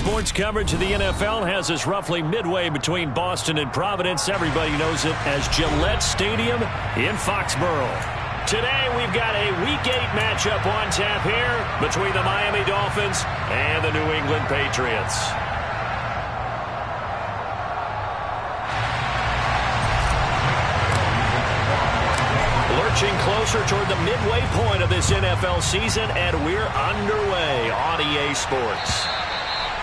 sports coverage of the NFL has us roughly midway between Boston and Providence. Everybody knows it as Gillette Stadium in Foxborough. Today we've got a Week 8 matchup on tap here between the Miami Dolphins and the New England Patriots. Lurching closer toward the midway point of this NFL season, and we're underway on EA Sports.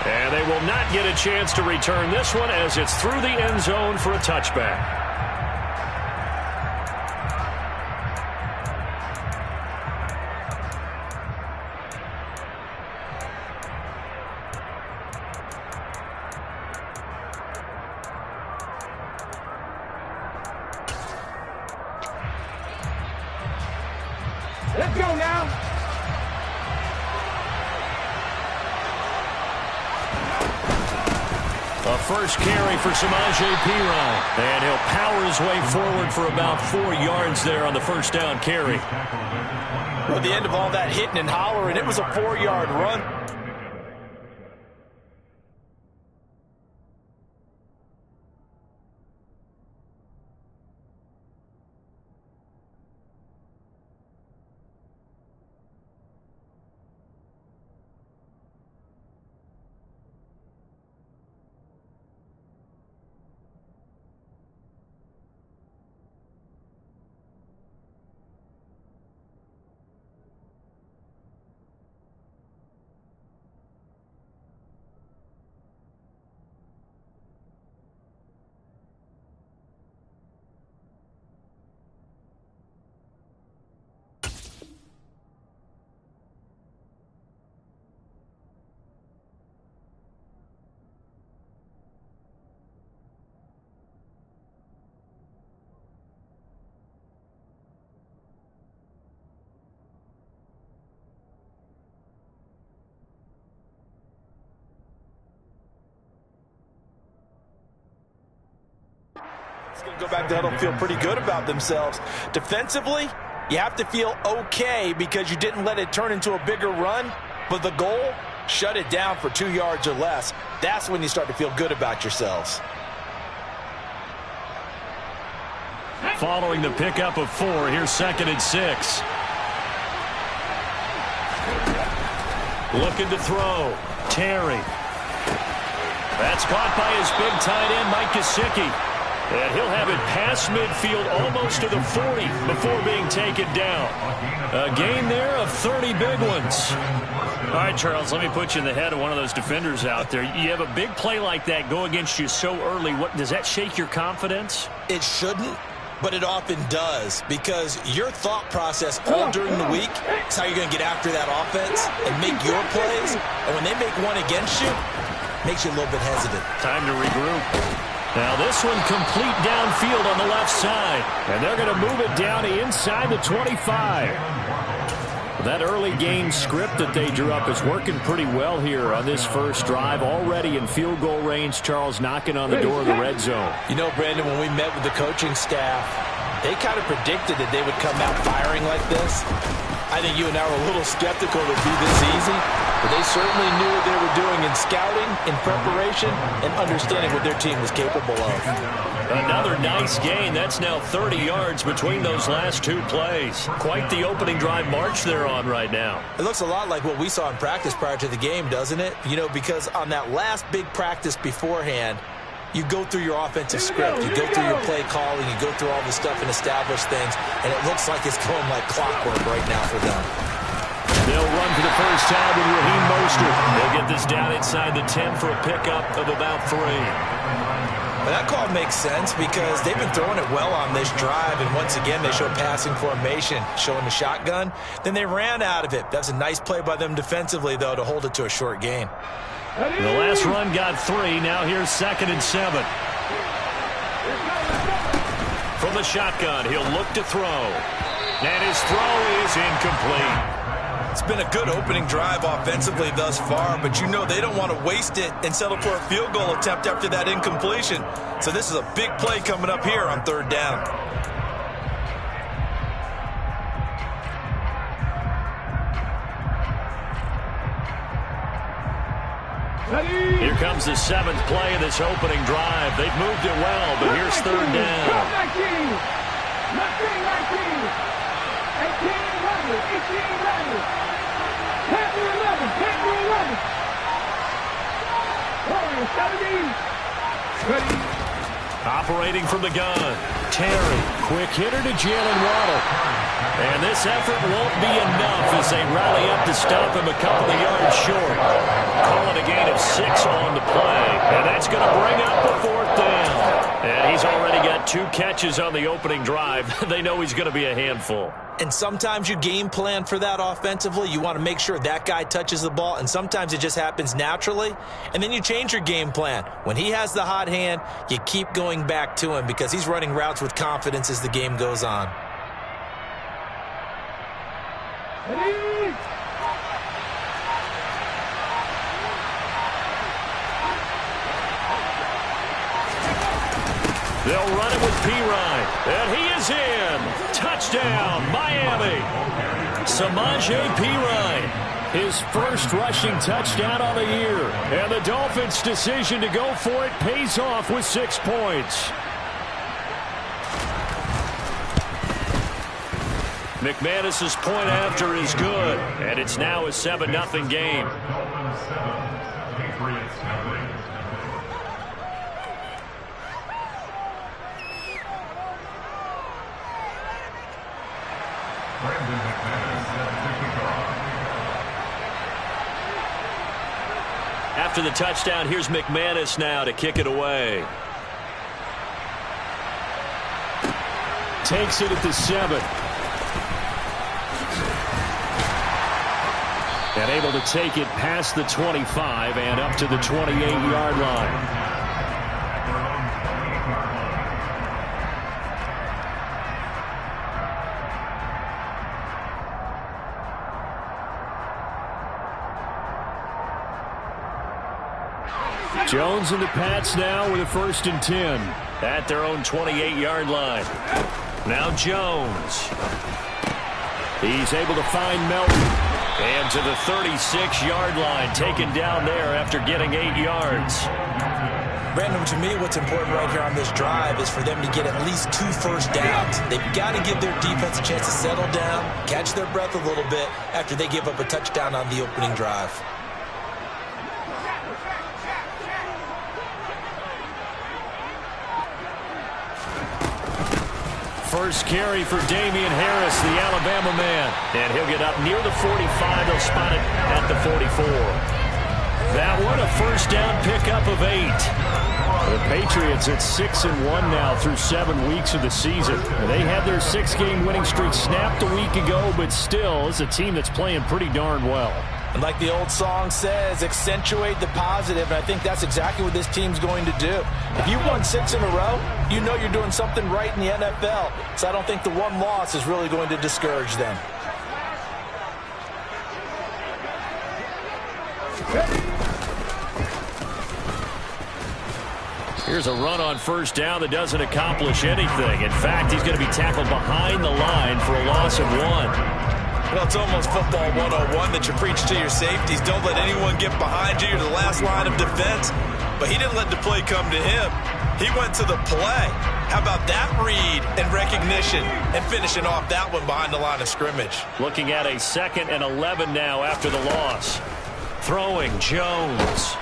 And they will not get a chance to return this one as it's through the end zone for a touchback. Let's go now. A first carry for Samaje Perine. And he'll power his way forward for about 4 yards there on the first down carry. At the end of all that hitting and hollering, it was a 4-yard run. It's going to go back to huddle, feel pretty good about themselves. Defensively, you have to feel okay because you didn't let it turn into a bigger run. But the goal, shut it down for 2 yards or less. That's when you start to feel good about yourselves. Following the pickup of 4, here's 2nd and 6. Looking to throw. Terry. That's caught by his big tight end, Mike Gesicki. And he'll have it past midfield almost to the 40 before being taken down. A gain there of 30 big ones. All right, Charles, let me put you in the head of one of those defenders out there. You have a big play like that go against you so early. What does that shake your confidence? It shouldn't, but it often does, because your thought process all during the week is how you're going to get after that offense and make your plays. And when they make one against you, it makes you a little bit hesitant. Time to regroup. Now this one complete downfield on the left side. And they're going to move it down to inside the 25. That early game script that they drew up is working pretty well here on this first drive. Already in field goal range, Charles knocking on the door of the red zone. You know, Brandon, when we met with the coaching staff, they kind of predicted that they would come out firing like this. I think you and I were a little skeptical it would be this easy, but they certainly knew what they were doing in scouting, in preparation, and understanding what their team was capable of. Another nice gain. That's now 30 yards between those last 2 plays. Quite the opening drive march they're on right now. It looks a lot like what we saw in practice prior to the game, doesn't it? You know, because on that last big practice beforehand, you go through your offensive script, you go through your play calling, you go through all the stuff and establish things, and it looks like it's going like clockwork right now for them. They'll run for the first time with Raheem Mostert. They'll get this down inside the 10 for a pickup of about 3. Well, that call makes sense because they've been throwing it well on this drive, and once again they show passing formation, showing the shotgun. Then they ran out of it. That's a nice play by them defensively, though, to hold it to a short gain. The last run got 3. Now here's 2nd and 7. From the shotgun, he'll look to throw. And his throw is incomplete. It's been a good opening drive offensively thus far, but you know they don't want to waste it and settle for a field goal attempt after that incompletion. So this is a big play coming up here on 3rd down. Here comes the 7th play of this opening drive. They've moved it well, but here's 3rd down. 18, Operating from the gun. Terry, quick hitter to Jalen Waddle. And this effort won't be enough as they rally up to stop him a couple of yards short. Calling a gain of 6 on the play. And that's going to bring up the 4th down. And he's already got 2 catches on the opening drive. They know he's going to be a handful. And sometimes you game plan for that offensively. You want to make sure that guy touches the ball, and sometimes it just happens naturally. And then you change your game plan. When he has the hot hand, you keep going back to him because he's running routes with confidence as the game goes on. They'll run it with Pirine, and he is in. Touchdown, Miami. Samaje Pirine, his first rushing touchdown on the year. And the Dolphins' decision to go for it pays off with 6 points. McManus's point after is good, and it's now a 7-0 game. After the touchdown, here's McManus now to kick it away. Takes it at the 7. And able to take it past the 25 and up to the 28-yard line. Jones and the Pats now with a 1st and 10 at their own 28-yard line. Now Jones. He's able to find Melton. And to the 36-yard line, taken down there after getting 8 yards. Brandon, to me, what's important right here on this drive is for them to get at least 2 first downs. They've got to give their defense a chance to settle down, catch their breath a little bit after they give up a touchdown on the opening drive. First carry for Damian Harris, the Alabama man. And he'll get up near the 45. They'll spot it at the 44. That one, a first down pickup of 8. The Patriots at 6-1 now through 7 weeks of the season. They had their 6-game winning streak snapped a week ago, but still is a team that's playing pretty darn well. And like the old song says, accentuate the positive, and I think that's exactly what this team's going to do. If you've won 6 in a row, you know you're doing something right in the NFL. So I don't think the one loss is really going to discourage them. Here's a run on first down that doesn't accomplish anything. In fact, he's going to be tackled behind the line for a loss of 1. Well, it's almost football 101 that you preach to your safeties. Don't let anyone get behind you. You're the last line of defense. But he didn't let the play come to him. He went to the play. How about that read and recognition and finishing off that one behind the line of scrimmage? Looking at a 2nd and 11 now after the loss. Throwing Jones.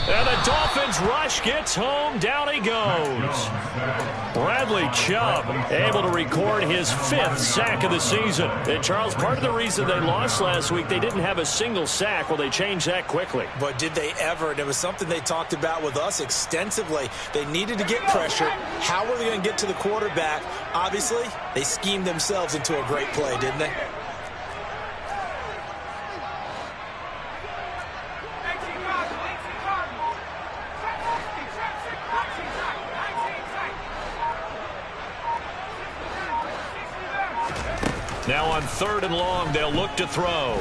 And the Dolphins rush gets home. Down he goes. Bradley Chubb able to record his 5th sack of the season. And Charles, part of the reason they lost last week, they didn't have a single sack. Well, they changed that quickly. But did they ever? And it was something they talked about with us extensively. They needed to get pressure. How were they going to get to the quarterback? Obviously, they schemed themselves into a great play, didn't they? Now on 3rd and long, they'll look to throw.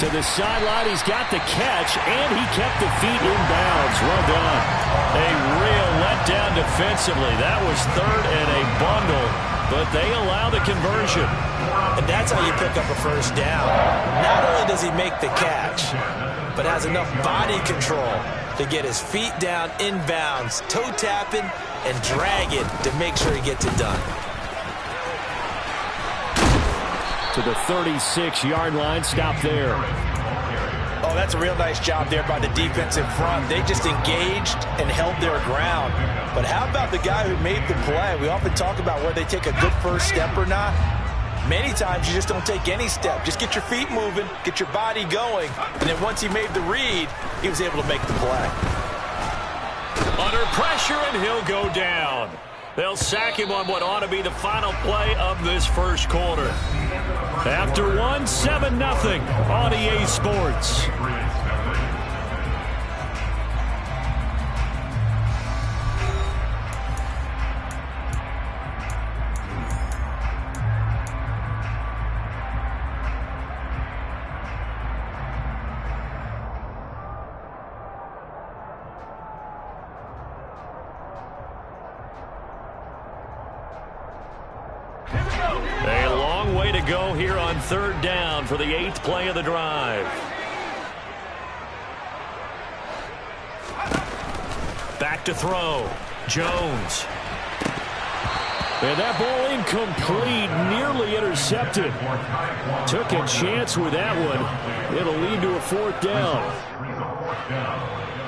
To the sideline, he's got the catch, and he kept the feet in bounds. Well done. A real letdown defensively. That was 3rd and a bundle. but they allow the conversion. And that's how you pick up a first down. Not only does he make the catch, but has enough body control to get his feet down inbounds, toe tapping, and drag it to make sure he gets it done. To the 36-yard line, stop there. Oh, that's a real nice job there by the defense in front. They just engaged and held their ground. But how about the guy who made the play? We often talk about whether they take a good first step or not. Many times you just don't take any step. Just get your feet moving, get your body going, and then once he made the read, he was able to make the play. Under pressure, and he'll go down. They'll sack him on what ought to be the final play of this first quarter. After one, 7-0 on EA Sports. A long way to go here on third down for the 8th play of the drive. Back to throw. Jones. And that ball incomplete, nearly intercepted. Took a chance with that one. It'll lead to a 4th down.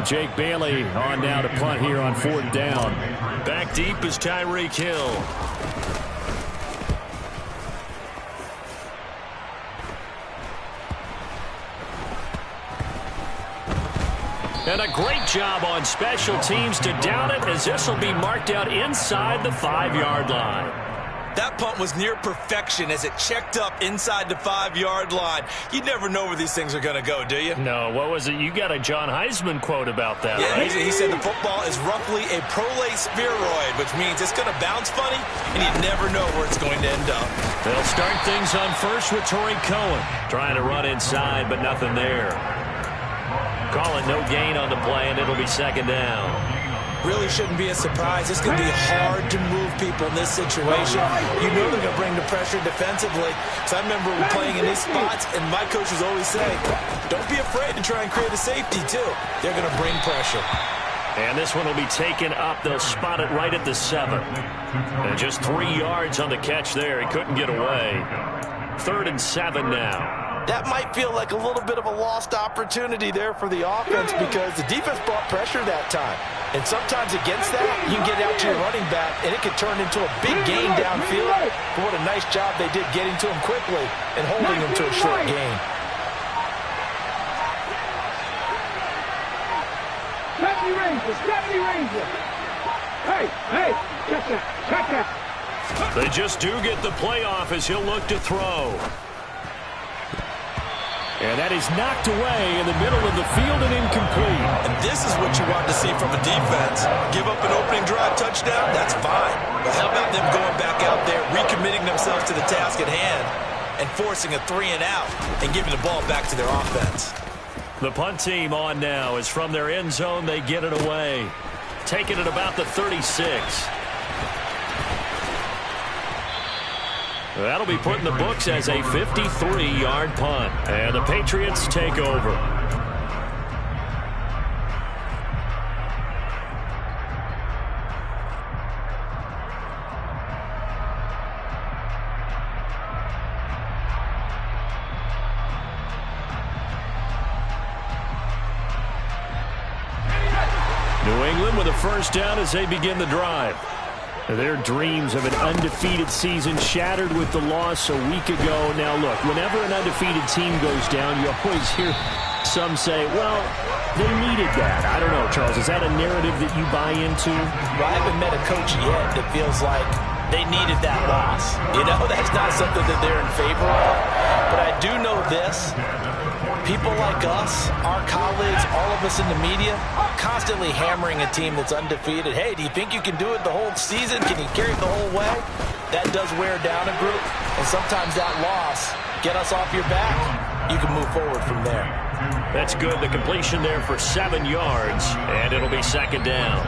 Jake Bailey on now to punt here on 4th down. Back deep is Tyreek Hill. And a great job on special teams to down it, as this will be marked out inside the 5-yard line. That punt was near perfection as it checked up inside the 5-yard line. You never know where these things are going to go, do you? No, what was it? You got a John Heisman quote about that, yeah, right? He said the football is roughly a prolate spheroid, which means it's going to bounce funny, and you never know where it's going to end up. They'll start things on first with Torrey Cohen. Trying to run inside, but nothing there. Calling no gain on the play, and it'll be 2nd down. Really shouldn't be a surprise. It's going to be hard to move people in this situation. You know they're going to bring the pressure defensively. So I remember playing in these spots, and my coaches always say, don't be afraid to try and create a safety, too. They're going to bring pressure. And this one will be taken up. They'll spot it right at the 7. And just 3 yards on the catch there. He couldn't get away. 3rd and 7 now. That might feel like a little bit of a lost opportunity there for the offense because the defense brought pressure that time. And sometimes against that, you can get out to your running back, and it could turn into a big gain downfield. But what a nice job they did getting to him quickly and holding him to a short gain. Stephanie Ranger. Hey, check that. They just do get the playoff as he'll look to throw. And that is knocked away in the middle of the field and incomplete. And this is what you want to see from a defense. Give up an opening drive touchdown, that's fine. But how about them going back out there, recommitting themselves to the task at hand, and forcing a 3-and-out and giving the ball back to their offense? The punt team on now. As from their end zone, they get it away. Taking it about the 36. That'll be put in the books as a 53-yard punt. And the Patriots take over. New England with a first down as they begin the drive. Their dreams of an undefeated season shattered with the loss a week ago. Now, look, whenever an undefeated team goes down, you always hear some say, well, they needed that. I don't know, Charles. Is that a narrative that you buy into? Well, I haven't met a coach yet that feels like they needed that loss. You know, that's not something that they're in favor of. But I do know this. People like us, our colleagues, all of us in the media, constantly hammering a team that's undefeated. Hey, do you think you can do it the whole season? Can you carry it the whole way? That does wear down a group. And sometimes that loss, get us off your back, you can move forward from there. That's good. The completion there for 7 yards, and it'll be 2nd down.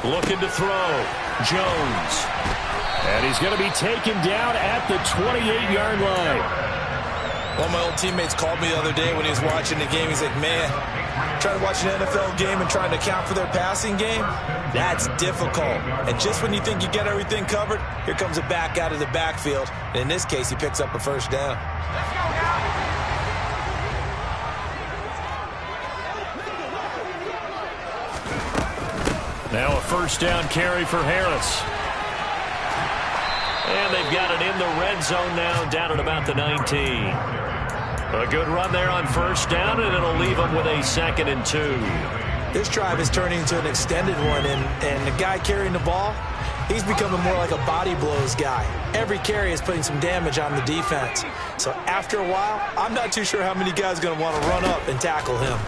Looking to throw. Jones. And he's going to be taken down at the 28-yard line. One of my old teammates called me the other day when he was watching the game. He's like, man, trying to watch an NFL game and trying to account for their passing game, that's difficult. And just when you think you get everything covered, here comes a back out of the backfield. And in this case, he picks up a first down. Now a first down carry for Harris. And they've got it in the red zone now, down at about the 19. A good run there on first down, and it'll leave them with a 2nd and 2. This drive is turning into an extended one, and the guy carrying the ball, he's becoming more like a body blows guy. Every carry is putting some damage on the defense. So after a while, I'm not too sure how many guys are going to want to run up and tackle him.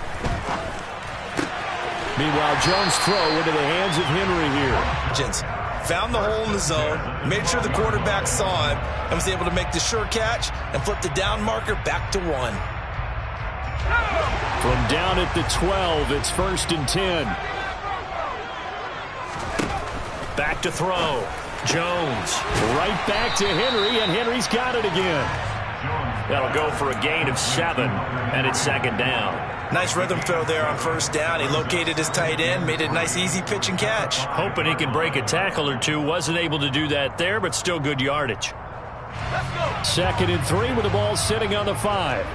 Meanwhile, Jones' throw into the hands of Henry here. Found the hole in the zone, made sure the quarterback saw him, and was able to make the sure catch and flip the down marker back to 1. From down at the 12, it's 1st and 10. Back to throw. Jones right back to Henry, and Henry's got it again. That'll go for a gain of 7, and it's 2nd down. Nice rhythm throw there on first down. He located his tight end, made it a nice easy pitch and catch. Hoping he can break a tackle or two. Wasn't able to do that there, but still good yardage. 2nd and 3 with the ball sitting on the 5.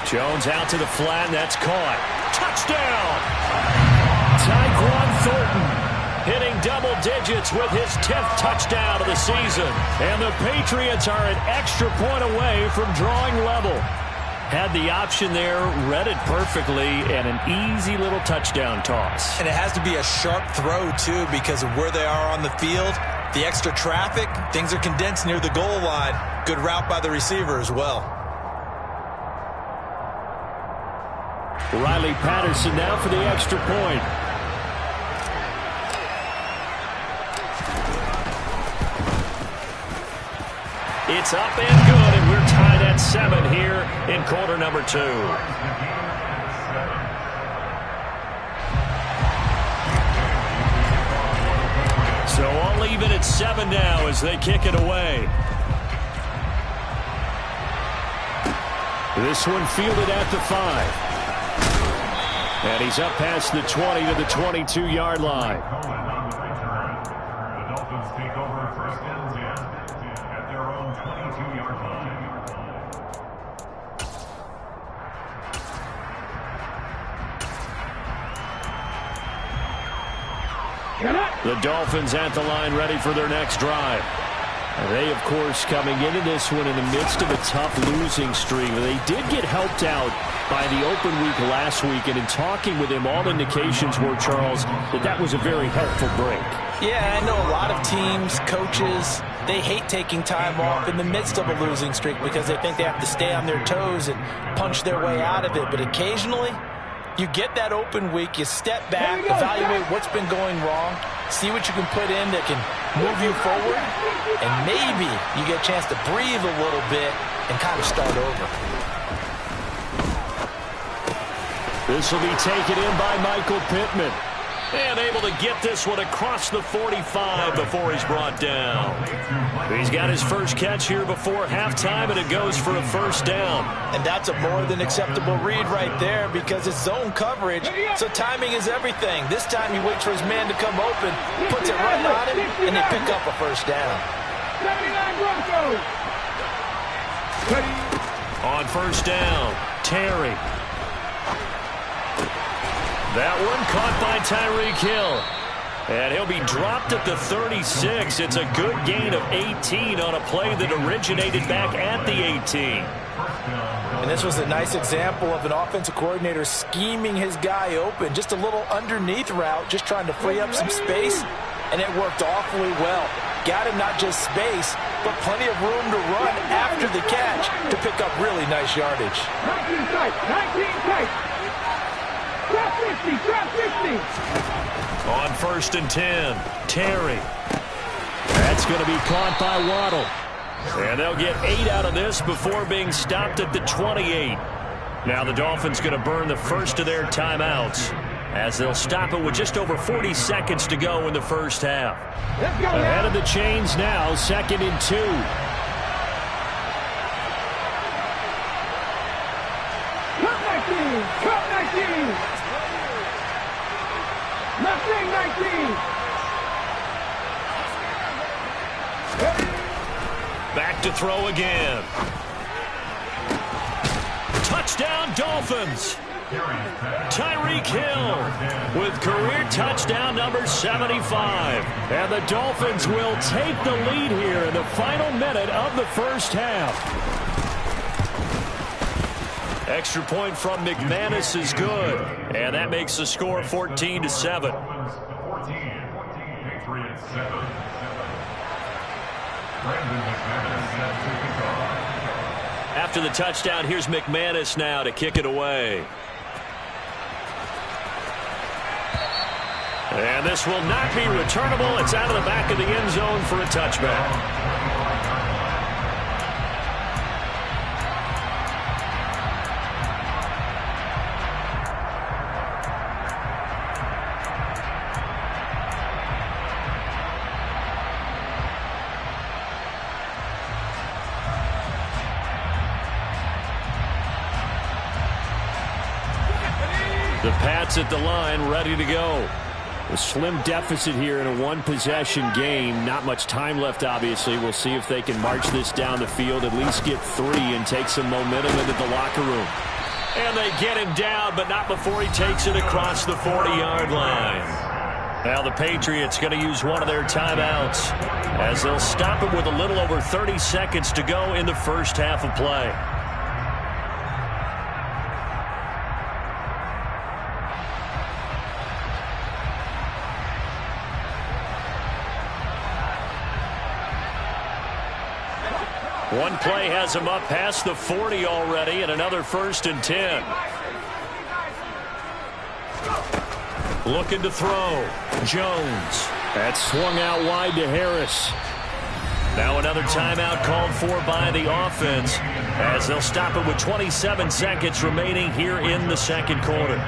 Jones out to the flat, and that's caught. Touchdown! Tyquan Thornton hitting double digits with his 10th touchdown of the season. And the Patriots are an extra point away from drawing level. Had the option there, read it perfectly, and an easy little touchdown toss. And it has to be a sharp throw, too, because of where they are on the field. The extra traffic, things are condensed near the goal line. Good route by the receiver as well. Riley Patterson now for the extra point. It's up and good, and we're tied at 7 here in quarter number 2. So all even at 7 now as they kick it away. This one fielded at the 5. And he's up past the 20 to the 22-yard line. The Dolphins at the line ready for their next drive. They, of course, coming into this one in the midst of a tough losing streak. They did get helped out by the open week last week, and in talking with him, all indications were, Charles, that was a very helpful break. Yeah, I know a lot of teams, coaches, they hate taking time off in the midst of a losing streak because they think they have to stay on their toes and punch their way out of it. But occasionally, you get that open week, you step back, evaluate what's been going wrong, see what you can put in that can move you forward, and maybe you get a chance to breathe a little bit and kind of start over. This will be taken in by Michael Pittman. And able to get this one across the 45 before he's brought down. He's got his first catch here before halftime, and it goes for a first down. And that's a more than acceptable read right there because it's zone coverage, so timing is everything. This time he waits for his man to come open, puts it right on him, and they pick up a first down. 79 Broncos. On first down, Terry. That one caught by Tyreek Hill. And he'll be dropped at the 36. It's a good gain of 18 on a play that originated back at the 18. And this was a nice example of an offensive coordinator scheming his guy open. Just a little underneath route, just trying to free up some space. And it worked awfully well. Got him not just space, but plenty of room to run after the catch to pick up really nice yardage. 19 tight, 19 tight. Drop 50, drop 50. On first and 10, Terry. That's going to be caught by Waddle. And they'll get 8 out of this before being stopped at the 28. Now the Dolphins going to burn the first of their timeouts as they'll stop it with just over 40 seconds to go in the first half. Ahead of the chains now, 2nd and 2. Cut 19! Cut 19! Mustang 19! Back to throw again. Touchdown Dolphins. Tyreek Hill with career touchdown number 75. And the Dolphins will take the lead here in the final minute of the first half. Extra point from McManus is good. And that makes the score 14-7. After the touchdown, here's McManus now to kick it away. And this will not be returnable. It's out of the back of the end zone for a touchback. The Pats at the line, ready to go. A slim deficit here in a one-possession game. Not much time left, obviously. We'll see if they can march this down the field, at least get 3 and take some momentum into the locker room. And they get him down, but not before he takes it across the 40-yard line. Now the Patriots going to use one of their timeouts as they'll stop it with a little over 30 seconds to go in the first half of play. One play has him up past the 40 already, and another 1st and 10. Looking to throw. Jones. That's swung out wide to Harris. Now another timeout called for by the offense as they'll stop it with 27 seconds remaining here in the second quarter.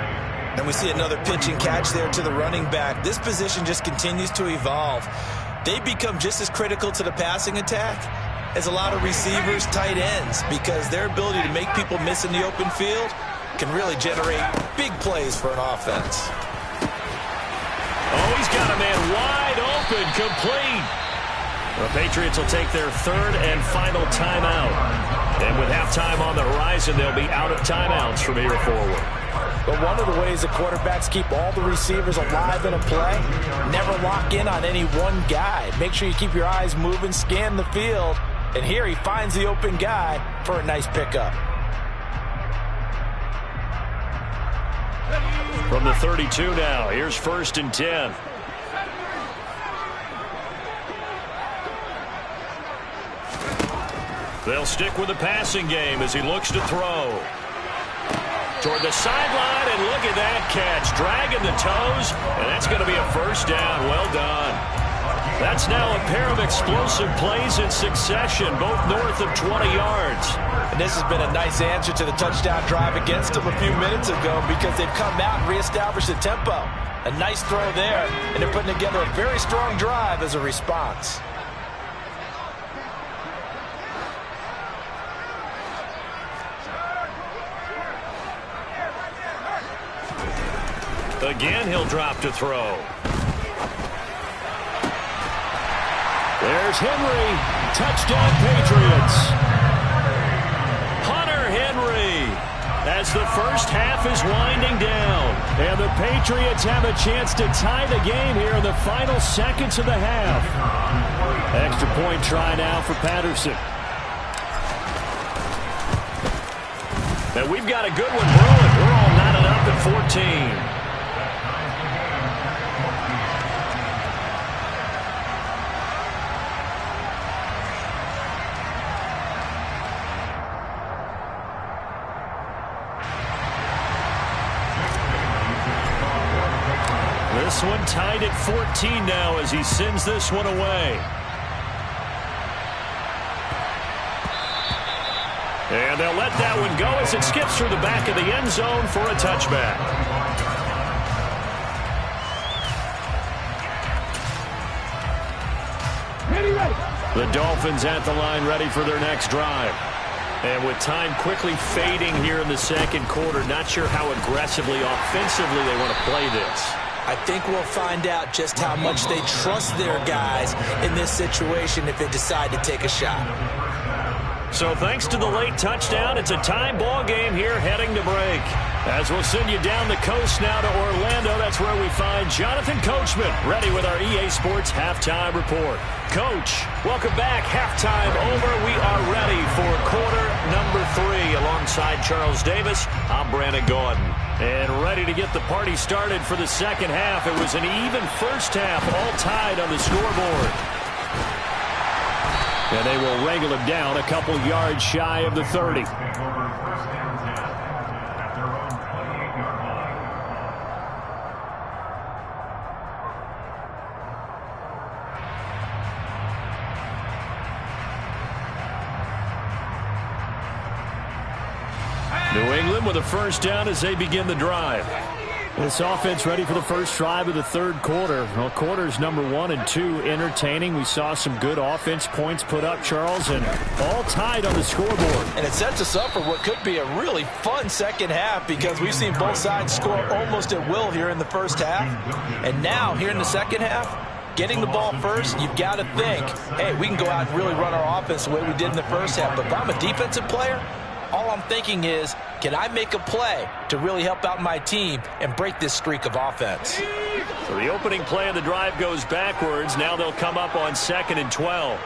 And we see another pitch and catch there to the running back. This position just continues to evolve. They become just as critical to the passing attack as a lot of receivers, tight ends, because their ability to make people miss in the open field can really generate big plays for an offense. Oh, he's got a man wide open, complete. The Patriots will take their 3rd and final timeout. And with halftime on the horizon, they'll be out of timeouts from here forward. But one of the ways the quarterbacks keep all the receivers alive in a play, never lock in on any one guy. Make sure you keep your eyes moving, scan the field. And here he finds the open guy for a nice pickup. From the 32 now, here's 1st and 10. They'll stick with the passing game as he looks to throw. Toward the sideline, and look at that catch. Dragging the toes, and that's going to be a 1st down. Well done. That's now a pair of explosive plays in succession, both north of 20 yards. And this has been a nice answer to the touchdown drive against them a few minutes ago because they've come out and reestablished the tempo. A nice throw there, and they're putting together a very strong drive as a response. Again, he'll drop to throw. There's Henry. Touchdown, Patriots. Hunter Henry as the first half is winding down. And the Patriots have a chance to tie the game here in the final seconds of the half. Extra point try now for Patterson. And we've got a good one brewing. We're all knotted up at 14. This one tied at 14 now as he sends this one away. And they'll let that one go as it skips through the back of the end zone for a touchback. The Dolphins at the line ready for their next drive. And with time quickly fading here in the second quarter, not sure how aggressively, offensively they want to play this. I think we'll find out just how much they trust their guys in this situation if they decide to take a shot. So thanks to the late touchdown, it's a tie ball game here heading to break. As we'll send you down the coast now to Orlando, that's where we find Jonathan Coachman, ready with our EA Sports Halftime Report. Coach, welcome back. Halftime over. We are ready for quarter number 3. Alongside Charles Davis, I'm Brandon Gordon. And ready to get the party started for the second half. It was an even first half, all tied on the scoreboard. And they will wrangle him down a couple yards shy of the 30. New England with a first down as they begin the drive. This offense ready for the first drive of the third quarter. Well, quarters number 1 and 2 entertaining. We saw some good offense points put up, Charles, and all tied on the scoreboard. And it sets us up for what could be a really fun second half because we've seen both sides score almost at will here in the first half. And now, here in the second half, getting the ball first, you've got to think, hey, we can go out and really run our offense the way we did in the first half. But if I'm a defensive player, all I'm thinking is, can I make a play to really help out my team and break this streak of offense? So the opening play of the drive goes backwards. Now they'll come up on 2nd and 12.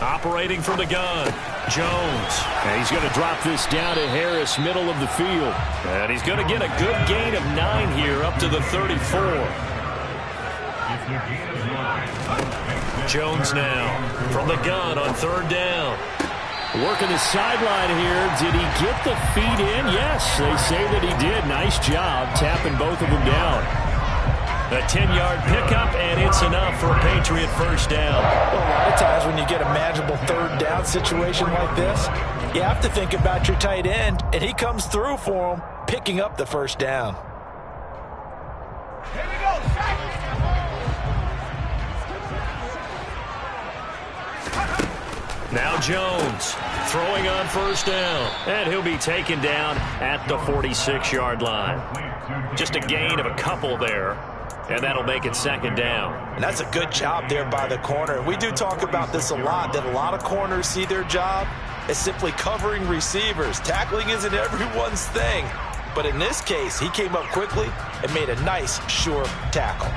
Operating from the gun, Jones. And he's going to drop this down to Harris, middle of the field. And he's going to get a good gain of 9 here up to the 34. Jones now from the gun on 3rd down. Working the sideline here. Did he get the feet in? Yes, they say that he did. Nice job tapping both of them down. A 10-yard pickup, and it's enough for a Patriot first down. Well, a lot of times when you get a manageable 3rd down situation like this, you have to think about your tight end, and he comes through for him, picking up the first down. Here we go. Now Jones throwing on first down, and he'll be taken down at the 46-yard line. Just a gain of a couple there, and that'll make it 2nd down. And that's a good job there by the corner. We do talk about this a lot, that a lot of corners see their job as simply covering receivers. Tackling isn't everyone's thing, but in this case, he came up quickly and made a nice, sure tackle.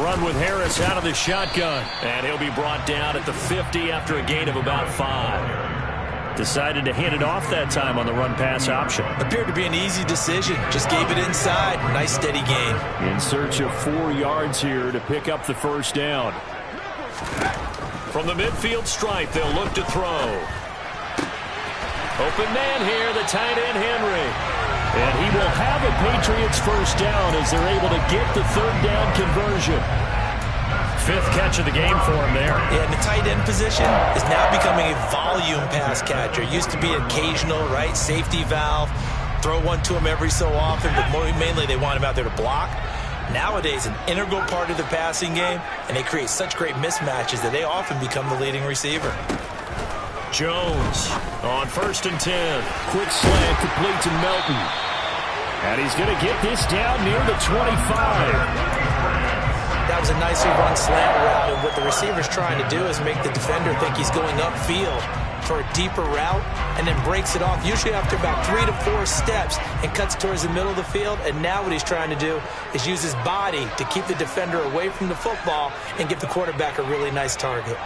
Run with Harris out of the shotgun, and he'll be brought down at the 50 after a gain of about 5. Decided to hand it off that time on the run-pass option. Appeared to be an easy decision. Just gave it inside. Nice steady gain. In search of 4 yards here to pick up the first down. From the midfield stripe, they'll look to throw. Open man here, the tight end Henry. And he will have a Patriots first down as they're able to get the 3rd down conversion. 5th catch of the game for him there. Yeah, and the tight end position is now becoming a volume pass catcher. It used to be occasional, right, safety valve, throw one to him every so often, but mainly they want him out there to block. Nowadays, an integral part of the passing game, and they create such great mismatches that they often become the leading receiver. Jones on 1st and 10. Quick slant complete to Melton. And he's going to get this down near the 25. That was a nicely run slant route, and what the receiver's trying to do is make the defender think he's going upfield for a deeper route and then breaks it off, usually after about 3 to 4 steps, and cuts towards the middle of the field. And now what he's trying to do is use his body to keep the defender away from the football and give the quarterback a really nice target.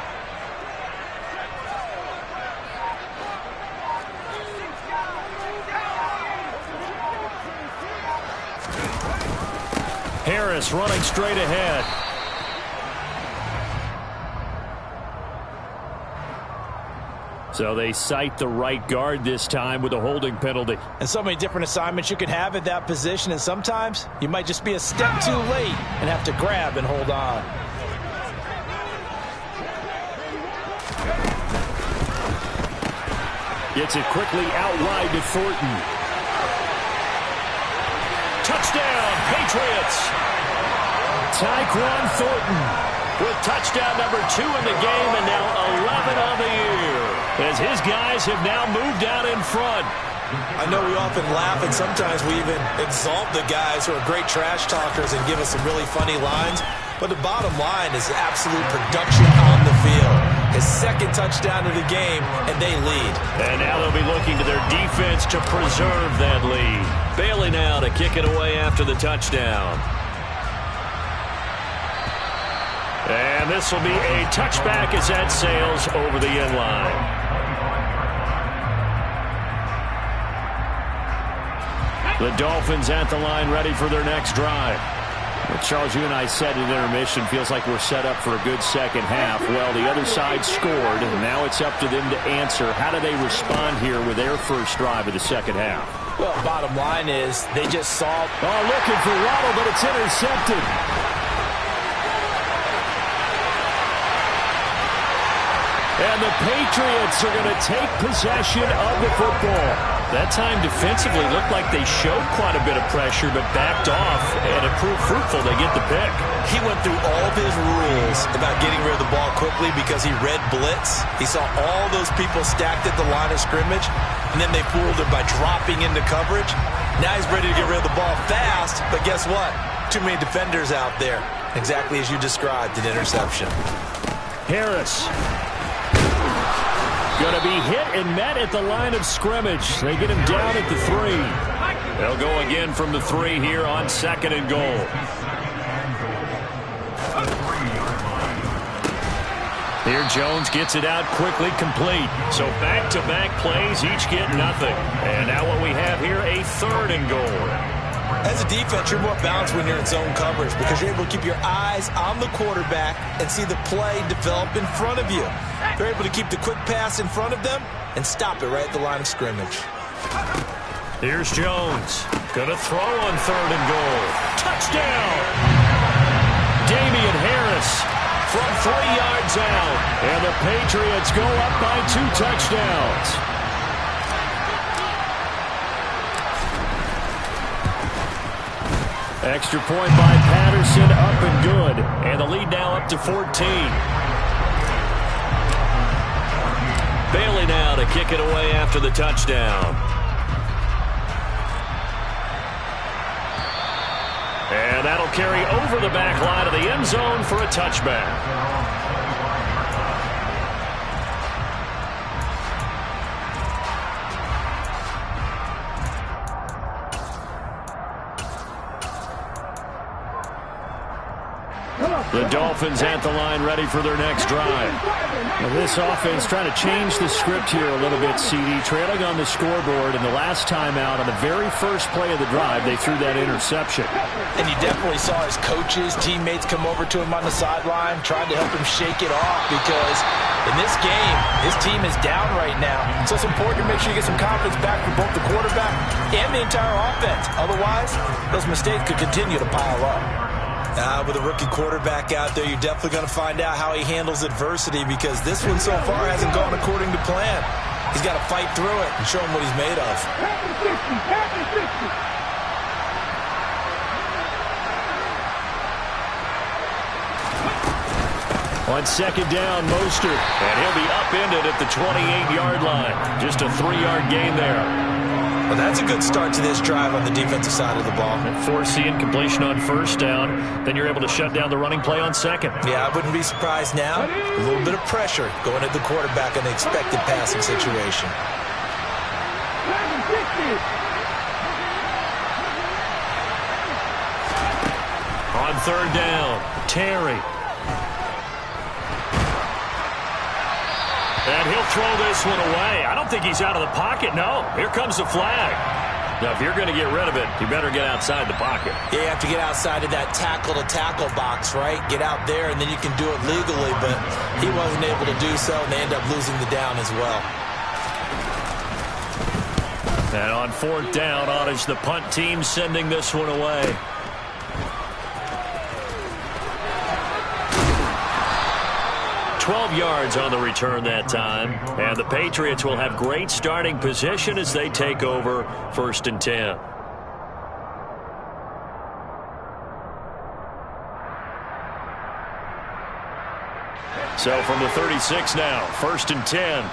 Harris running straight ahead. So they cite the right guard this time with a holding penalty. And so many different assignments you can have at that position, and sometimes you might just be a step too late and have to grab and hold on. Gets it quickly out wide to Thornton. Touchdown, Patriots! Tyquan Thornton with touchdown number 2 in the game and now 11 on the year, as his guys have now moved out in front. I know we often laugh and sometimes we even exalt the guys who are great trash talkers and give us some really funny lines, but the bottom line is absolute production on the field. His second touchdown of the game, and they lead. And now they'll be looking to their defense to preserve that lead. Bailey now to kick it away after the touchdown. And this will be a touchback as that sails over the end line. The Dolphins at the line ready for their next drive. Well, Charles, you and I said at intermission, feels like we're set up for a good second half. Well, the other side scored, and now it's up to them to answer. How do they respond here with their first drive of the second half? Well, bottom line is they just saw... Oh, looking for Waddle, but it's intercepted. And the Patriots are going to take possession of the football. That time defensively looked like they showed quite a bit of pressure but backed off, and it proved fruitful. They get the pick. He went through all of his rules about getting rid of the ball quickly because he read blitz. He saw all those people stacked at the line of scrimmage, and then they fooled him by dropping into coverage. Now he's ready to get rid of the ball fast, but guess what? Too many defenders out there. Exactly as you described, an interception. Harris. Going to be hit and met at the line of scrimmage. They get him down at the 3. They'll go again from the 3 here on 2nd and goal. Here Jones gets it out quickly, complete. So back-to-back plays, each get nothing. And now what we have here, a 3rd and goal. As a defense, you're more balanced when you're in zone coverage because you're able to keep your eyes on the quarterback and see the play develop in front of you. They're able to keep the quick pass in front of them and stop it right at the line of scrimmage. Here's Jones. Going to throw on 3rd and goal. Touchdown! Damian Harris from 3 yards out. And the Patriots go up by 2 touchdowns. Extra point by Patterson, up and good. And the lead now up to 14. Bailey now to kick it away after the touchdown. And that'll carry over the back line of the end zone for a touchback. The Dolphins at the line ready for their next drive. Now this offense trying to change the script here a little bit, CD. Trailing on the scoreboard, and the last time out on the very first play of the drive, they threw that interception. And you definitely saw his coaches, teammates come over to him on the sideline, trying to help him shake it off because in this game, his team is down right now. So it's important to make sure you get some confidence back for both the quarterback and the entire offense. Otherwise, those mistakes could continue to pile up. With a rookie quarterback out there, you're definitely going to find out how he handles adversity because this one so far hasn't gone according to plan. He's got to fight through it and show him what he's made of. On 2nd down, Mostert, and he'll be upended at the 28-yard line. Just a 3-yard gain there. Well, that's a good start to this drive on the defensive side of the ball. Forcing completion on 1st down. Then you're able to shut down the running play on 2nd. Yeah, I wouldn't be surprised now. A little bit of pressure going at the quarterback in the expected passing situation. On 3rd down, Terry. And he'll throw this one away. I don't think he's out of the pocket. No, here comes the flag. Now, if you're going to get rid of it, you better get outside the pocket. Yeah, you have to get outside of that tackle-to-tackle box, right? Get out there, and then you can do it legally. But he wasn't able to do so, and they end up losing the down as well. And on 4th down, on is the punt team sending this one away. Yards on the return that time, and the Patriots will have great starting position as they take over 1st and 10. So from the 36 now, 1st and 10.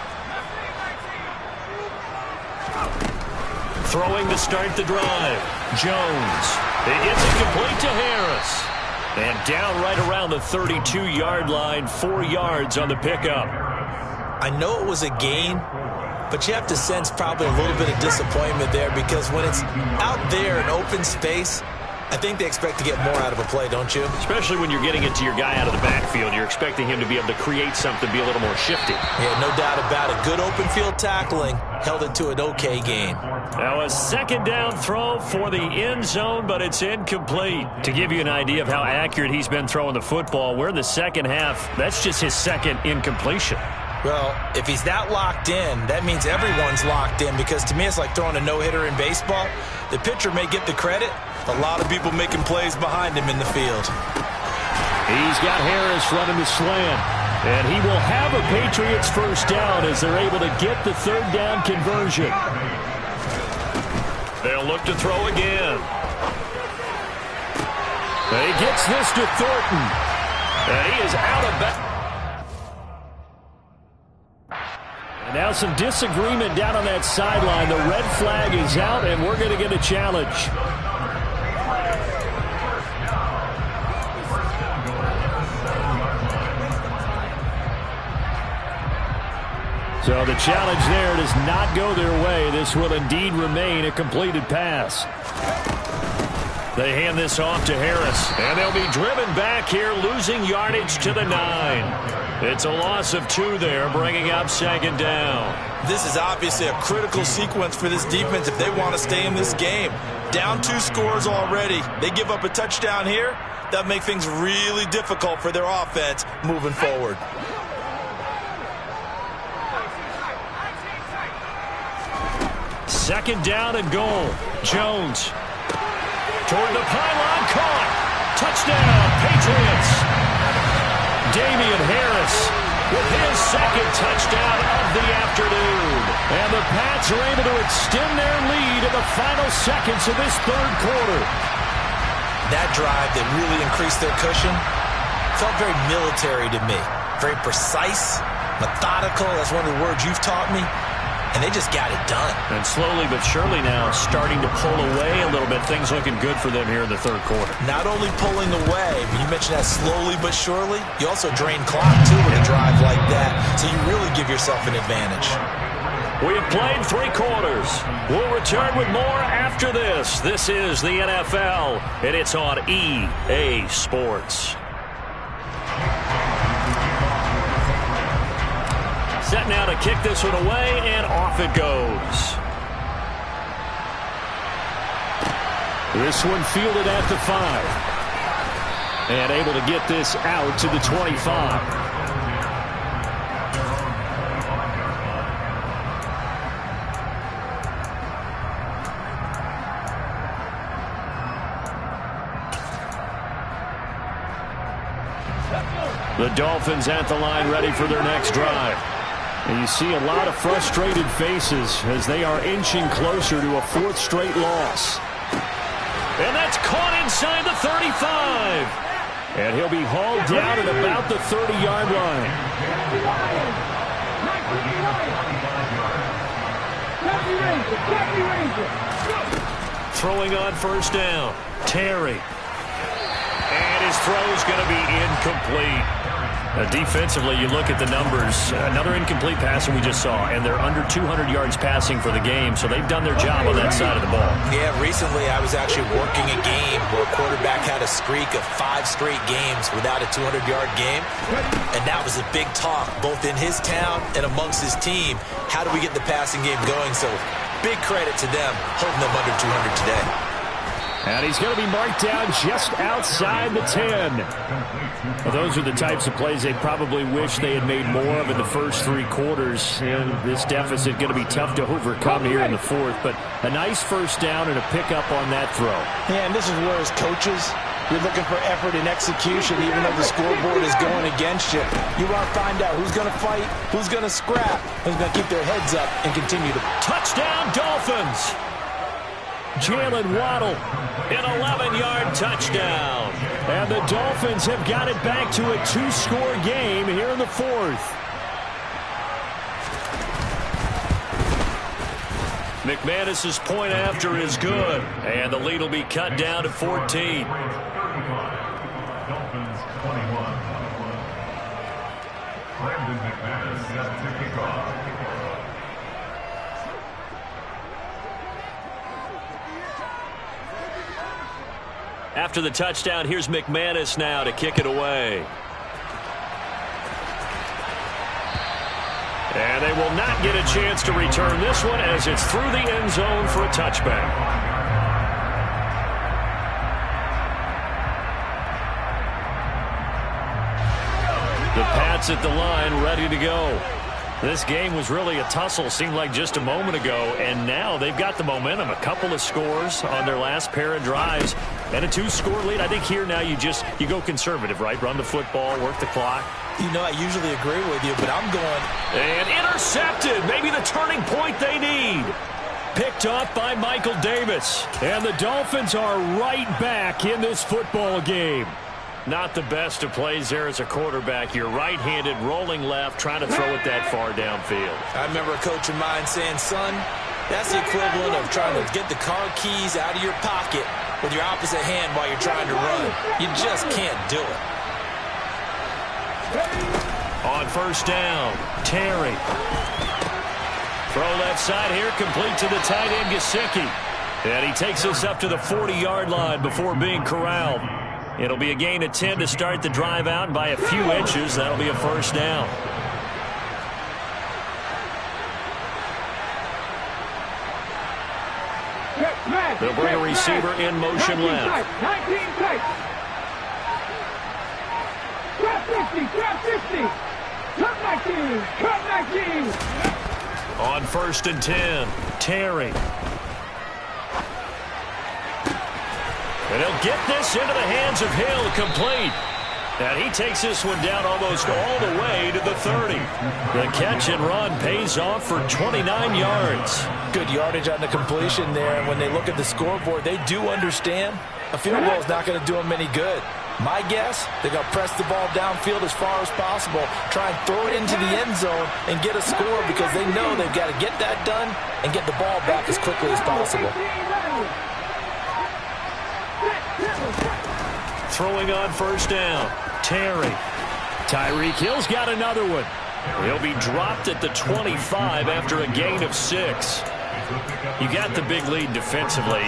Throwing to start the drive. Jones. It gets it complete to Harris. And down right around the 32-yard line, 4 yards on the pickup. I know it was a gain, but you have to sense probably a little bit of disappointment there because when it's out there in open space, I think they expect to get more out of a play, don't you? Especially when you're getting it to your guy out of the backfield. You're expecting him to be able to create something, be a little more shifty. Yeah, no doubt about it. Good open field tackling held it to an okay gain. Now a 2nd down throw for the end zone, but it's incomplete. To give you an idea of how accurate he's been throwing the football, we're in the second half. That's just his 2nd incompletion. Well, if he's that locked in, that means everyone's locked in because to me it's like throwing a no-hitter in baseball. The pitcher may get the credit. A lot of people making plays behind him in the field. He's got Harris running the slant. And he will have a Patriots 1st down as they're able to get the 3rd down conversion. They'll look to throw again. He gets this to Thornton. And he is out of bounds. And now some disagreement down on that sideline. The red flag is out, and we're going to get a challenge. So the challenge there does not go their way. This will indeed remain a completed pass. They hand this off to Harris, and they'll be driven back here, losing yardage to the 9. It's a loss of 2 there, bringing up 2nd down. This is obviously a critical sequence for this defense if they want to stay in this game. Down 2 scores already. They give up a touchdown here. That'll make things really difficult for their offense moving forward. 2nd down and goal. Jones. Toward the pylon, caught. Touchdown, Patriots. Damian Harris with his 2nd touchdown of the afternoon. And the Pats are able to extend their lead in the final seconds of this 3rd quarter. That drive that really increased their cushion felt very military to me. Very precise, methodical. That's one of the words you've taught me. And they just got it done. And slowly but surely now starting to pull away a little bit. Things looking good for them here in the 3rd quarter. Not only pulling away, but you mentioned that slowly but surely. You also drain clock, too, with a drive like that. So you really give yourself an advantage. We have played 3 quarters. We'll return with more after this. This is the NFL, and it's on EA Sports. Set now to kick this one away, and off it goes. This one fielded at the 5. And able to get this out to the 25. The Dolphins at the line ready for their next drive. And you see a lot of frustrated faces as they are inching closer to a 4th straight loss. And that's caught inside the 35. And he'll be hauled down at about the 30-yard line. Throwing on 1st down. Terry. And his throw's going to be incomplete. Defensively, you look at the numbers. Another incomplete pass that we just saw, and they're under 200 yards passing for the game, so they've done their job on that side of the ball. Yeah, recently I was actually working a game where a quarterback had a streak of 5 straight games without a 200-yard game, and that was a big talk, both in his town and amongst his team. How do we get the passing game going? So big credit to them holding them under 200 today. And he's going to be marked down just outside the 10. Well, those are the types of plays they probably wish they had made more of in the first 3 quarters. And this deficit going to be tough to overcome here in the 4th. But a nice first down and a pickup on that throw. Yeah, and this is where as coaches, you're looking for effort and execution even though the scoreboard is going against you. You want to find out who's going to fight, who's going to scrap, who's going to keep their heads up and continue to. Touchdown, Dolphins! Jalen Waddle, an 11-yard touchdown. And the Dolphins have got it back to a 2-score game here in the 4th. McManus's point after is good. And the lead will be cut down to 14. Dolphins 21. Brandon McManus set to kick off. After the touchdown, here's McManus now to kick it away. And they will not get a chance to return this one as it's through the end zone for a touchback. The Pats at the line ready to go. This game was really a tussle, seemed like just a moment ago, and now they've got the momentum. A couple of scores on their last pair of drives and a 2-score lead. I think here now you go conservative, right? Run the football, work the clock. You know, I usually agree with you, but I'm going. And intercepted. Maybe the turning point they need. Picked off by Michael Davis. And the Dolphins are right back in this football game. Not the best of plays there as a quarterback. You're right-handed, rolling left, trying to throw it that far downfield. I remember a coach of mine saying, son, that's the equivalent of trying to get the car keys out of your pocket with your opposite hand while you're trying to run. You just can't do it. On first down, Terry. Throw left side here, complete to the tight end, Gesicki. And he takes us up to the 40-yard line before being corralled. It'll be a gain of 10 to start the drive out, and by a few inches, that'll be a first down. They'll bring a receiver in motion left. 19 tight. Trap 50, trap 50. Cut 19, cut 19. On first and 10, Terry. And he'll get this into the hands of Hill, complete. And he takes this one down almost all the way to the 30. The catch and run pays off for 29 yards. Good yardage on the completion there. And when they look at the scoreboard, they do understand a field goal is not going to do them any good. My guess, they're going to press the ball downfield as far as possible, try and throw it into the end zone and get a score because they know they've got to get that done and get the ball back as quickly as possible. Throwing on first down, Terry. Tyreek Hill's got another one. He'll be dropped at the 25 after a gain of 6. You got the big lead defensively.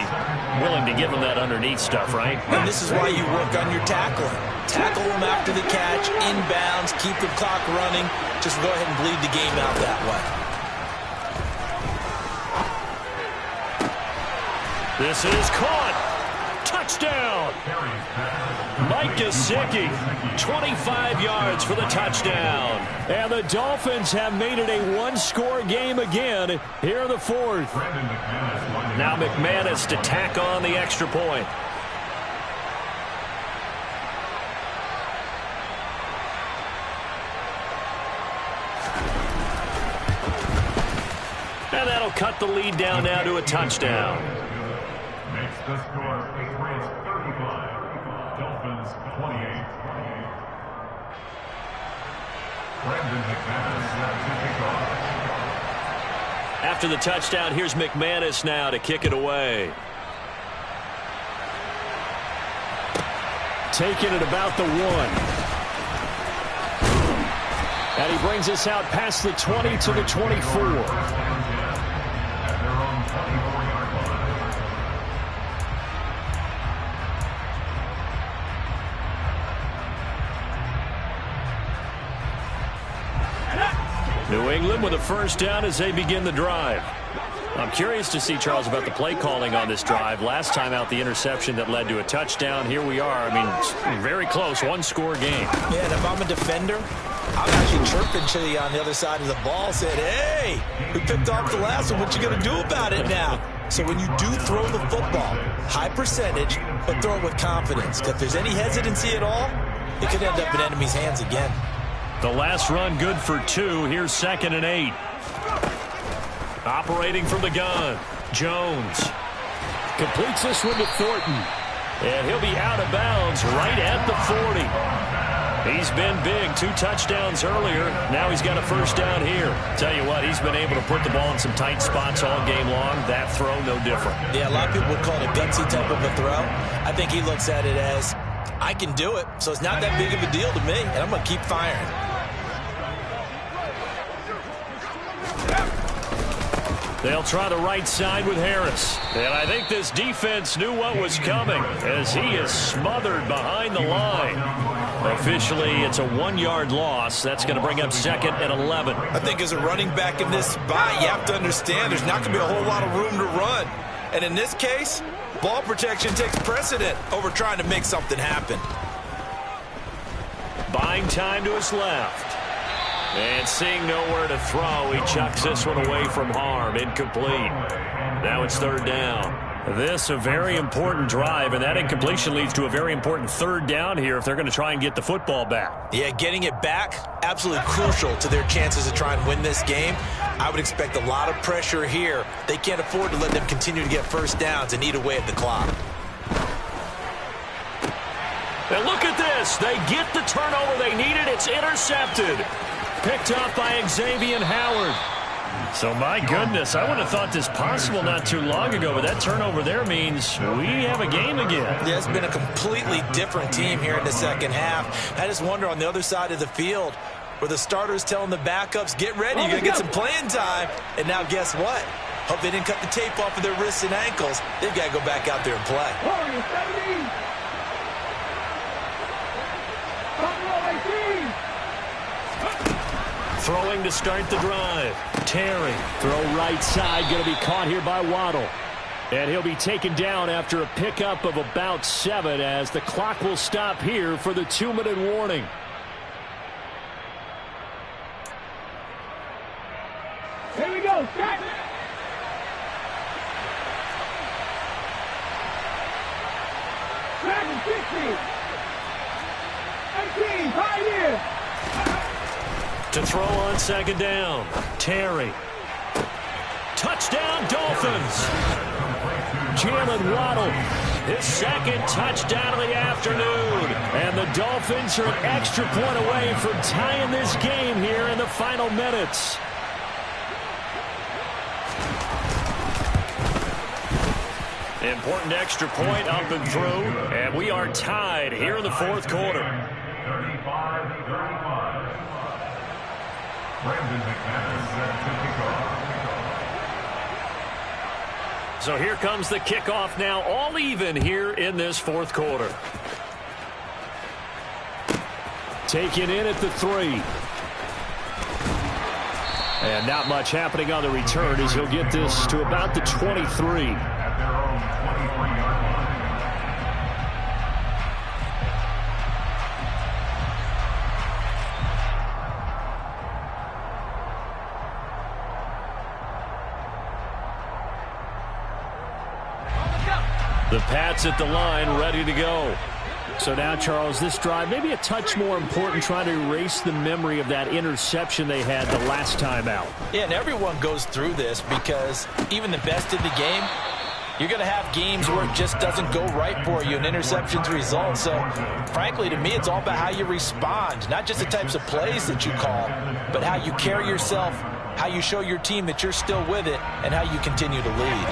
Willing to give them that underneath stuff, right? And this is why you work on your tackling. Tackle them after the catch, inbounds, keep the clock running. Just go ahead and bleed the game out that way. This is caught. Touchdown. Mike Gesicki, 25 yards for the touchdown. And the Dolphins have made it a 1-score game again here in the 4th. Now McManus to tack on the extra point. And that'll cut the lead down now to a touchdown. Makes the score Patriots 35, Dolphins 28. Brandon McManus set to kick off. After the touchdown, here's McManus now to kick it away. Taking it about the 1. And he brings us out past the 20 to the 24. New England with a first down as they begin the drive. I'm curious to see, Charles, about the play calling on this drive. Last time out, the interception that led to a touchdown. Here we are. I mean, very close, one-score game. Yeah, and if I'm a defender, I'm actually chirping to you on the other side of the ball, saying, hey, we picked off the last one. What you going to do about it now? So when you do throw the football, high percentage, but throw it with confidence. If there's any hesitancy at all, it could end up in enemy's hands again. The last run good for 2. Here's 2nd and 8. Operating from the gun, Jones completes this one to Thornton, and he'll be out of bounds right at the 40. He's been big, 2 touchdowns earlier. Now he's got a first down here. Tell you what, he's been able to put the ball in some tight spots all game long. That throw, no different. Yeah, a lot of people would call it a gutsy type of a throw. I think he looks at it as, I can do it, so it's not that big of a deal to me, and I'm going to keep firing. They'll try the right side with Harris. And I think this defense knew what was coming as he is smothered behind the line. Officially, it's a 1-yard loss. That's going to bring up 2nd and 11. I think as a running back in this spot, you have to understand there's not going to be a whole lot of room to run. And in this case, ball protection takes precedent over trying to make something happen. Buying time to his left. And seeing nowhere to throw, he chucks this one away from harm. Incomplete. Now it's 3rd down. This a very important drive, and that incompletion leads to a very important 3rd down here if they're going to try and get the football back. Yeah, getting it back, absolutely crucial to their chances to try and win this game. I would expect a lot of pressure here. They can't afford to let them continue to get first downs and eat away at the clock. And look at this. They get the turnover they needed. It's intercepted. Picked up by Xavier Howard. So, my goodness, I wouldn't have thought this possible not too long ago, but that turnover there means we have a game again. Yeah, it's been a completely different team here in the second half. I just wonder on the other side of the field where the starters telling the backups, get ready, you're going to get some playing time. And now guess what? Hope they didn't cut the tape off of their wrists and ankles. They've got to go back out there and play. Throwing to start the drive. Terry, throw right side, going to be caught here by Waddle. And he'll be taken down after a pickup of about 7 as the clock will stop here for the 2-minute warning. Here we go, set. Madden 60. 18, Pioneer. To throw on 2nd down. Terry. Touchdown, Dolphins. Jalen Waddle, his 2nd touchdown of the afternoon. And the Dolphins are an extra point away from tying this game here in the final minutes. Important extra point up and through. And we are tied here in the 4th quarter. 35-35. So here comes the kickoff now, all even here in this 4th quarter. Taken in at the 3. And not much happening on the return as he'll get this to about the 23. The Pats at the line, ready to go. So now, Charles, this drive maybe a touch more important, trying to erase the memory of that interception they had the last time out. Yeah, and everyone goes through this because even the best in the game, you're going to have games where it just doesn't go right for you and interceptions result. So, frankly, to me, it's all about how you respond, not just the types of plays that you call, but how you carry yourself, how you show your team that you're still with it, and how you continue to lead.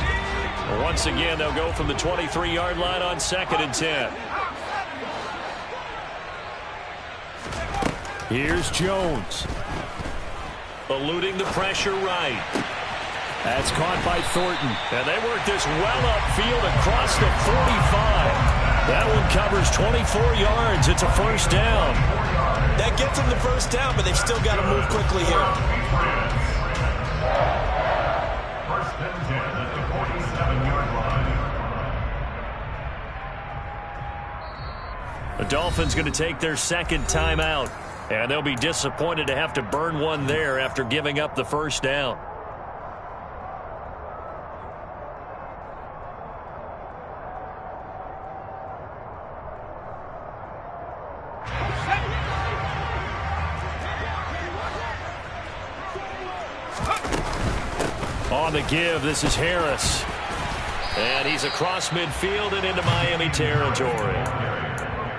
Once again, they'll go from the 23-yard line on 2nd and 10. Here's Jones. Eluding the pressure right. That's caught by Thornton. And they work this well upfield across the 45. That one covers 24 yards. It's a first down. That gets them the first down, but they've still got to move quickly here. First and 10 at the 47-yard line. The Dolphins going to take their second timeout, and they'll be disappointed to have to burn one there after giving up the first down. On the give, this is Harris. And he's across midfield and into Miami territory.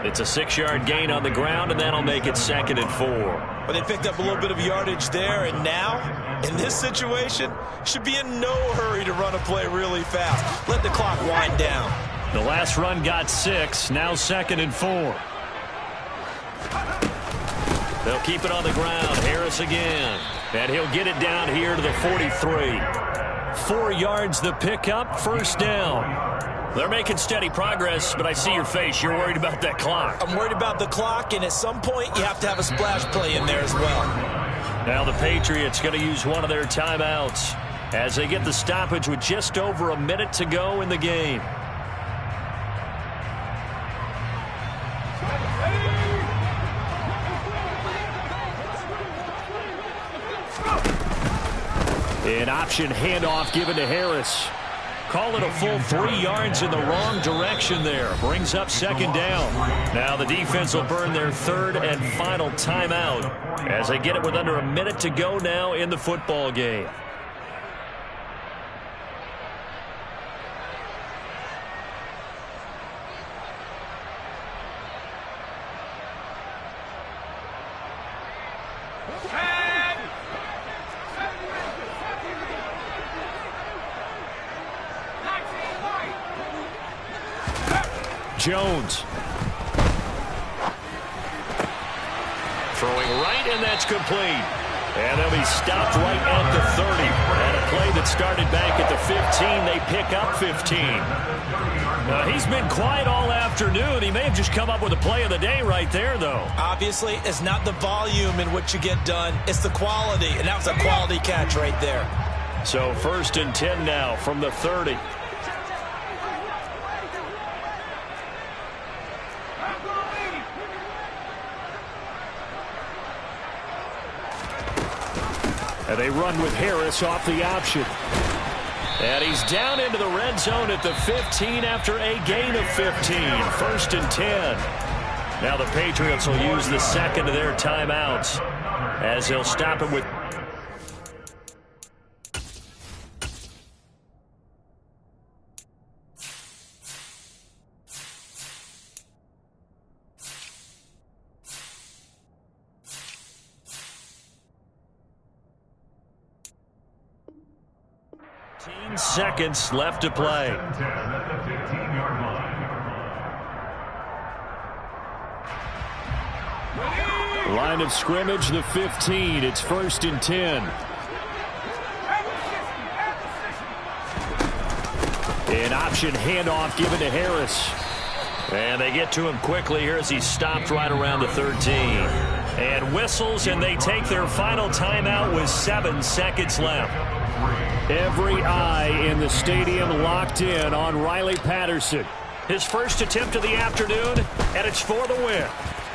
It's a 6-yard gain on the ground, and that'll make it 2nd and 4. But they picked up a little bit of yardage there, and now, in this situation, should be in no hurry to run a play really fast. Let the clock wind down. The last run got 6, now 2nd and 4. They'll keep it on the ground. Harris again. And he'll get it down here to the 43. 4 yards the pickup, first down. They're making steady progress, but I see your face. You're worried about that clock. I'm worried about the clock, and at some point, you have to have a splash play in there as well. Now the Patriots going to use one of their timeouts as they get the stoppage with just over a minute to go in the game. An option handoff given to Harris. Call it a full 3 yards in the wrong direction there. Brings up 2nd down. Now the defense will burn their 3rd and final timeout as they get it with under a minute to go now in the football game. Jones. Throwing right, and that's complete. And they'll be stopped right at the 30. And a play that started back at the 15, they pick up 15. He's been quiet all afternoon. He may have just come up with a play of the day right there, though. Obviously, it's not the volume in which you get done. It's the quality, and that was a quality catch right there. So 1st and 10 now from the 30. And they run with Harris off the option. And he's down into the red zone at the 15 after a gain of 15. 1st and 10. Now the Patriots will use the 2nd of their timeouts as they'll stop him with... seconds left to play. Line of scrimmage, the 15. It's 1st and 10. An option handoff given to Harris. And they get to him quickly here as he's stopped right around the 13. And whistles, and they take their final timeout with 7 seconds left. Every eye in the stadium locked in on Riley Patterson. His first attempt of the afternoon, and it's for the win.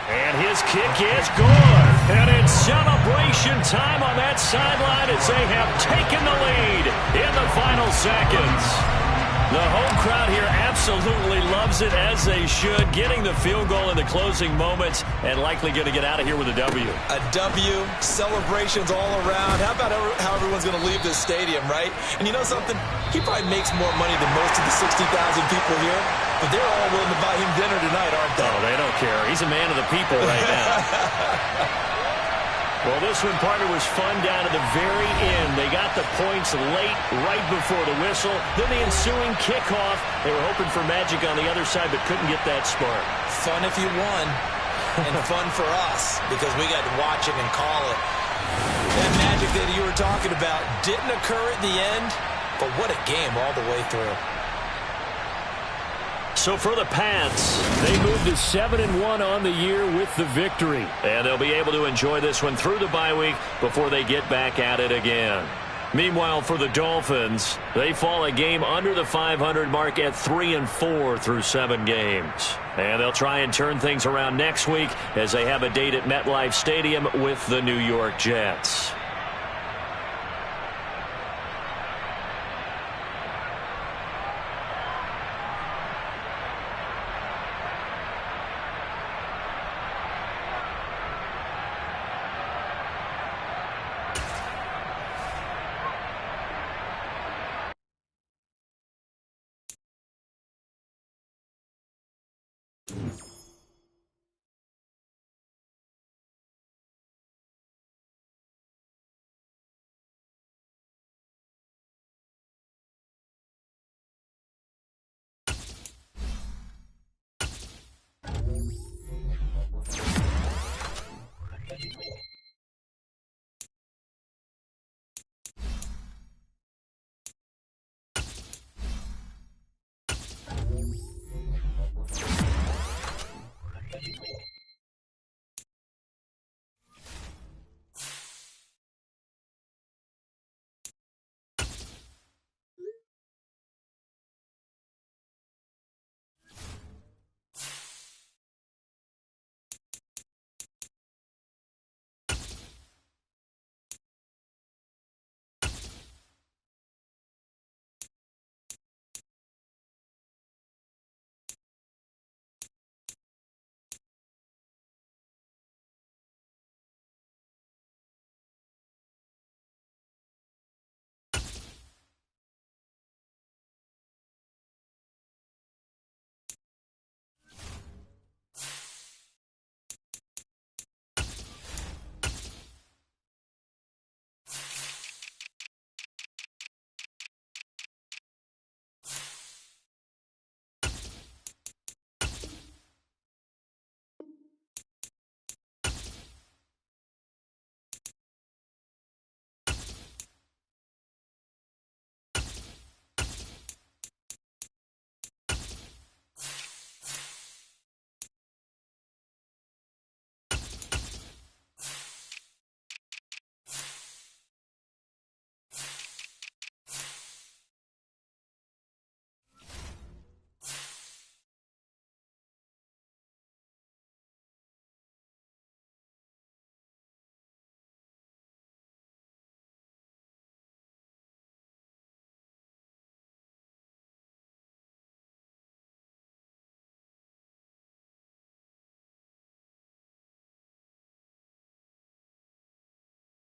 And his kick is good. And it's celebration time on that sideline as they have taken the lead in the final seconds. The home crowd here absolutely loves it, as they should, getting the field goal in the closing moments and likely going to get out of here with a W. A W, celebrations all around. How about how everyone's going to leave this stadium, right? And you know something? He probably makes more money than most of the 60,000 people here, but they're all willing to buy him dinner tonight, aren't they? Oh, they don't care. He's a man of the people right now. Well, this one, partner, was fun down to the very end. They got the points late, right before the whistle. Then the ensuing kickoff. They were hoping for magic on the other side, but couldn't get that spark. Fun if you won, and fun for us, because we got to watch it and call it. That magic that you were talking about didn't occur at the end, but what a game all the way through. So for the Pats, they move to 7-1 on the year with the victory. And they'll be able to enjoy this one through the bye week before they get back at it again. Meanwhile, for the Dolphins, they fall a game under the 500 mark at 3-4 through 7 games. And they'll try and turn things around next week as they have a date at MetLife Stadium with the New York Jets.